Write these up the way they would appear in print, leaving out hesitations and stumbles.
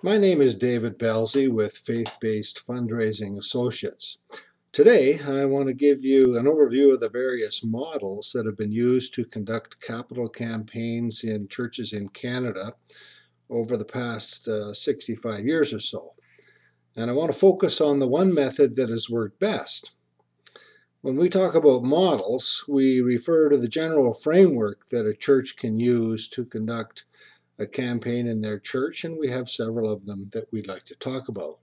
My name is David Balsey with Faith-Based Fundraising Associates. Today, I want to give you an overview of the various models that have been used to conduct capital campaigns in churches in Canada over the past 65 years or so. And I want to focus on the one method that has worked best. When we talk about models, we refer to the general framework that a church can use to conduct a campaign in their church, and we have several of them that we'd like to talk about.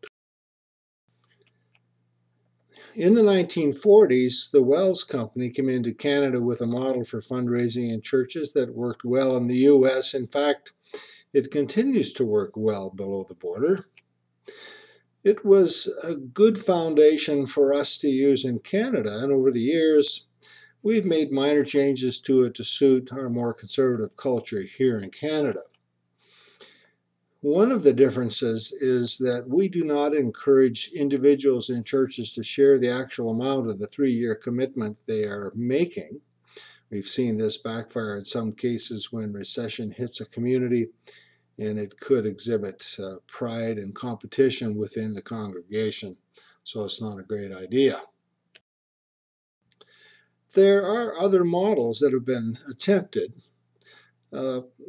In the 1940s, the Wells Company came into Canada with a model for fundraising in churches that worked well in the US. In fact, it continues to work well below the border. It was a good foundation for us to use in Canada, and over the years, we've made minor changes to it to suit our more conservative culture here in Canada. One of the differences is that we do not encourage individuals in churches to share the actual amount of the 3-year commitment they are making. We've seen this backfire in some cases when recession hits a community, and it could exhibit pride and competition within the congregation, so it's not a great idea. There are other models that have been attempted.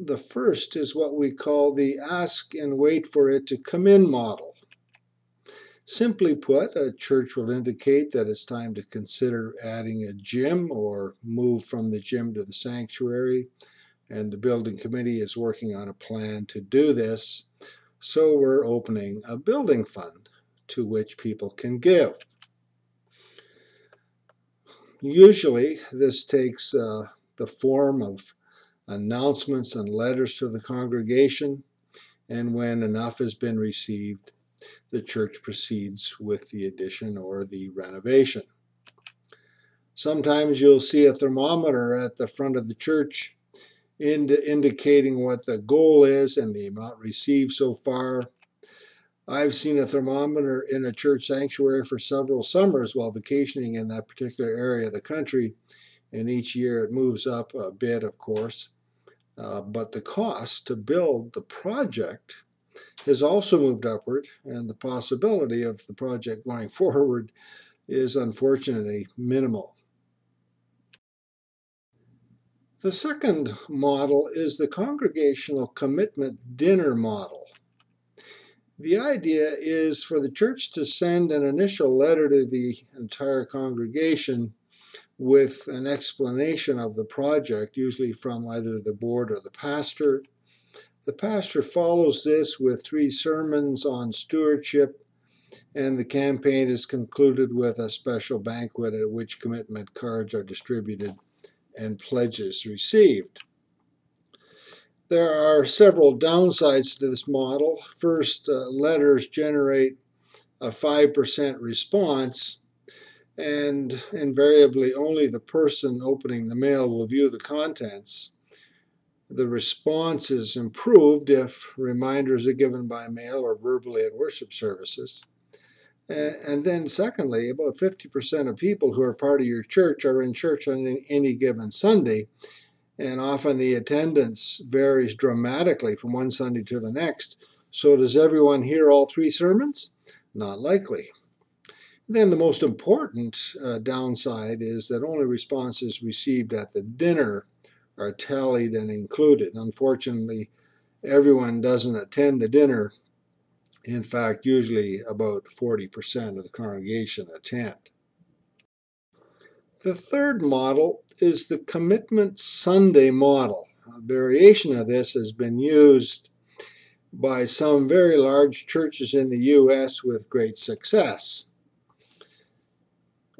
The first is what we call the ask and wait for it to come in model. Simply put, a church will indicate that it's time to consider adding a gym or move from the gym to the sanctuary, and the building committee is working on a plan to do this, so we're opening a building fund to which people can give. Usually, this takes the form of announcements and letters to the congregation, and when enough has been received, the church proceeds with the addition or the renovation. Sometimes you'll see a thermometer at the front of the church indicating what the goal is and the amount received so far. I've seen a thermometer in a church sanctuary for several summers while vacationing in that particular area of the country, and each year it moves up a bit, of course. But the cost to build the project has also moved upward, and the possibility of the project going forward is unfortunately minimal. The second model is the congregational commitment dinner model. The idea is for the church to send an initial letter to the entire congregation with an explanation of the project, usually from either the board or the pastor. The pastor follows this with 3 sermons on stewardship, and the campaign is concluded with a special banquet at which commitment cards are distributed and pledges received. There are several downsides to this model. First, letters generate a 5% response, and invariably only the person opening the mail will view the contents. The response is improved if reminders are given by mail or verbally at worship services. And then secondly, about 50% of people who are part of your church are in church on any given Sunday, and often the attendance varies dramatically from one Sunday to the next. So does everyone hear all 3 sermons? Not likely. Then the most important downside is that only responses received at the dinner are tallied and included. Unfortunately, everyone doesn't attend the dinner. In fact, usually about 40% of the congregation attend. The third model is the Commitment Sunday model. A variation of this has been used by some very large churches in the US with great success.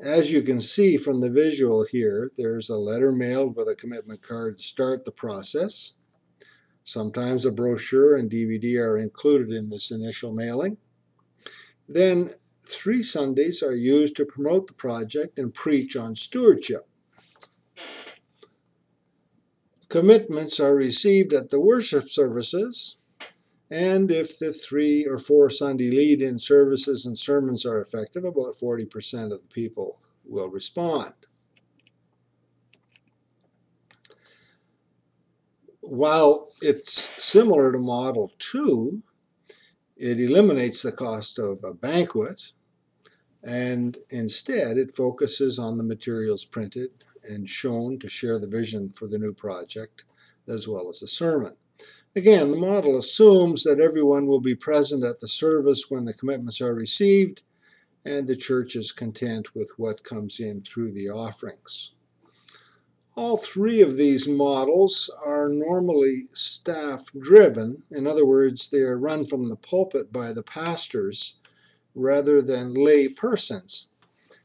As you can see from the visual here, there's a letter mailed with a commitment card to start the process. Sometimes a brochure and DVD are included in this initial mailing. Then 3 Sundays are used to promote the project and preach on stewardship. Commitments are received at the worship services, and if the 3 or 4 Sunday lead-in services and sermons are effective, about 40% of the people will respond. While it's similar to Model 2, It eliminates the cost of a banquet, and instead it focuses on the materials printed and shown to share the vision for the new project, as well as a sermon. Again, the model assumes that everyone will be present at the service when the commitments are received, and the church is content with what comes in through the offerings. All three of these models are normally staff-driven. In other words, they are run from the pulpit by the pastors rather than lay persons.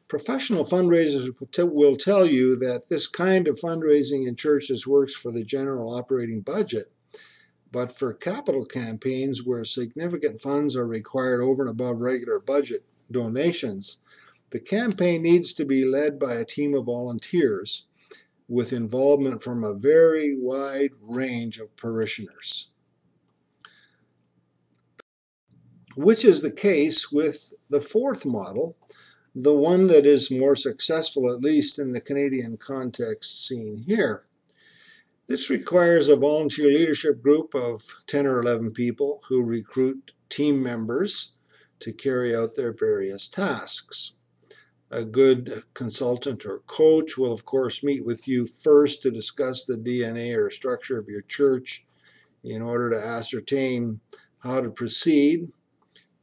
Professional fundraisers will tell you that this kind of fundraising in churches works for the general operating budget, but for capital campaigns where significant funds are required over and above regular budget donations, the campaign needs to be led by a team of volunteers with involvement from a very wide range of parishioners, which is the case with the fourth model, the one that is more successful, at least in the Canadian context seen here. This requires a volunteer leadership group of 10 or 11 people who recruit team members to carry out their various tasks. A good consultant or coach will, of course, meet with you first to discuss the DNA or structure of your church in order to ascertain how to proceed,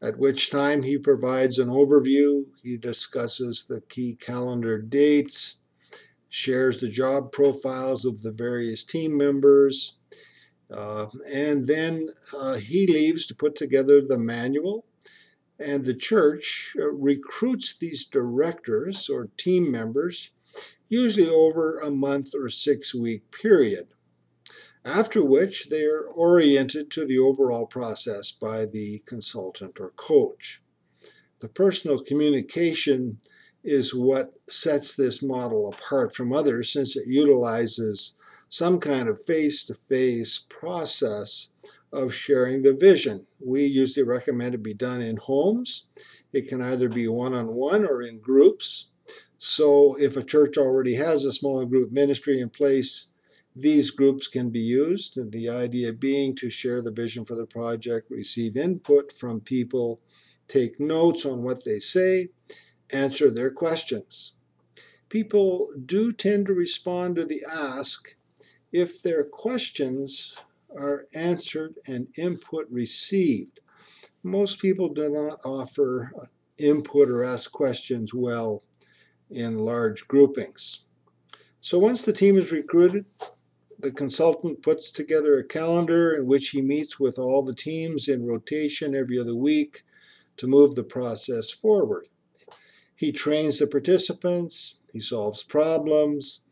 at which time he provides an overview. He discusses the key calendar dates, shares the job profiles of the various team members, and then he leaves to put together the manual, and the church recruits these directors or team members, usually over a month or 6-week period, after which they are oriented to the overall process by the consultant or coach. The personal communication is what sets this model apart from others, since it utilizes some kind of face-to-face process of sharing the vision. We usually recommend it be done in homes. It can either be one-on-one or in groups. So if a church already has a small group ministry in place, these groups can be used, and the idea being to share the vision for the project, receive input from people, take notes on what they say, answer their questions. People do tend to respond to the ask if their questions are answered and input received. Most people do not offer input or ask questions well in large groupings. So once the team is recruited, the consultant puts together a calendar in which he meets with all the teams in rotation every other week to move the process forward. He trains the participants, he solves problems,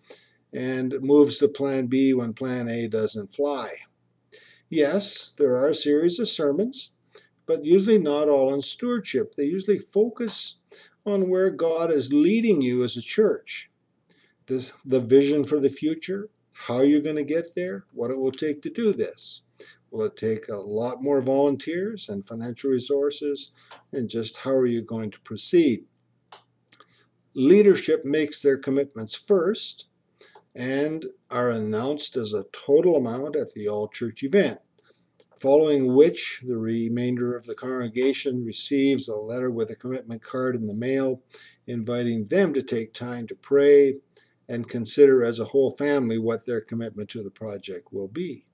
and moves to Plan B when Plan A doesn't fly. Yes, there are a series of sermons, but usually not all on stewardship. They usually focus on where God is leading you as a church. The vision for the future, how you're going to get there, what it will take to do this. Will it take a lot more volunteers and financial resources, and just how are you going to proceed? Leadership makes their commitments first and are announced as a total amount at the all-church event, following which the remainder of the congregation receives a letter with a commitment card in the mail, inviting them to take time to pray and consider as a whole family what their commitment to the project will be.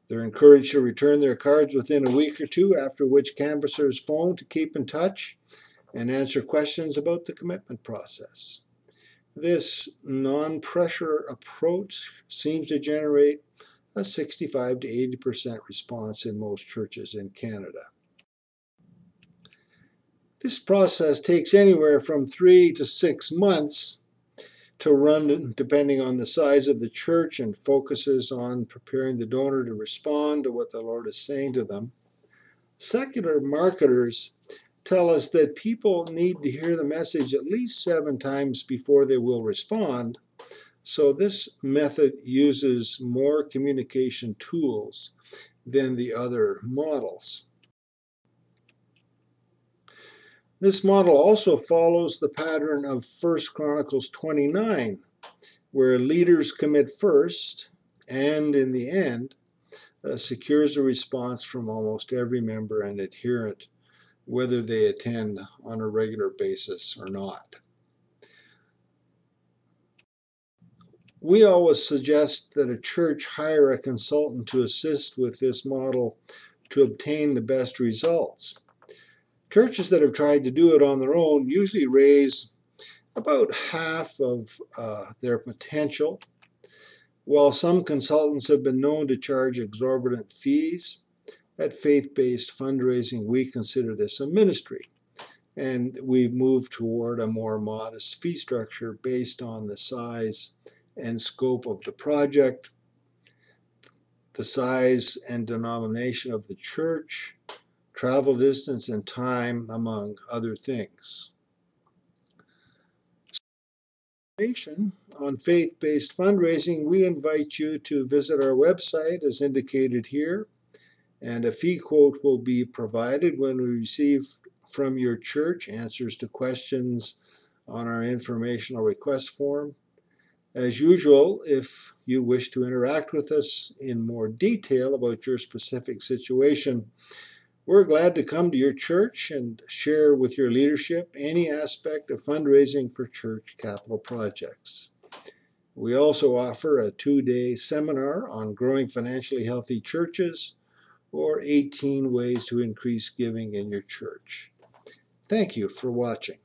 They're encouraged to return their cards within a week or two, after which canvassers phone to keep in touch and answer questions about the commitment process. This non-pressure approach seems to generate a 65 to 80% response in most churches in Canada. This process takes anywhere from 3 to 6 months to run, depending on the size of the church, and focuses on preparing the donor to respond to what the Lord is saying to them. Secular marketers tell us that people need to hear the message at least 7 times before they will respond, so this method uses more communication tools than the other models. This model also follows the pattern of 1 Chronicles 29, where leaders commit first and, in the end, secures a response from almost every member and adherent, whether they attend on a regular basis or not. We always suggest that a church hire a consultant to assist with this model to obtain the best results. Churches that have tried to do it on their own usually raise about half of their potential, while some consultants have been known to charge exorbitant fees. At Faith-Based Fundraising, we consider this a ministry, and we've moved toward a more modest fee structure based on the size and scope of the project, the size and denomination of the church, travel distance and time, among other things. On faith-based fundraising, we invite you to visit our website as indicated here, and a fee quote will be provided when we receive from your church answers to questions on our informational request form. As usual, if you wish to interact with us in more detail about your specific situation, we're glad to come to your church and share with your leadership any aspect of fundraising for church capital projects. We also offer a 2-day seminar on growing financially healthy churches, or 18 ways to increase giving in your church. Thank you for watching.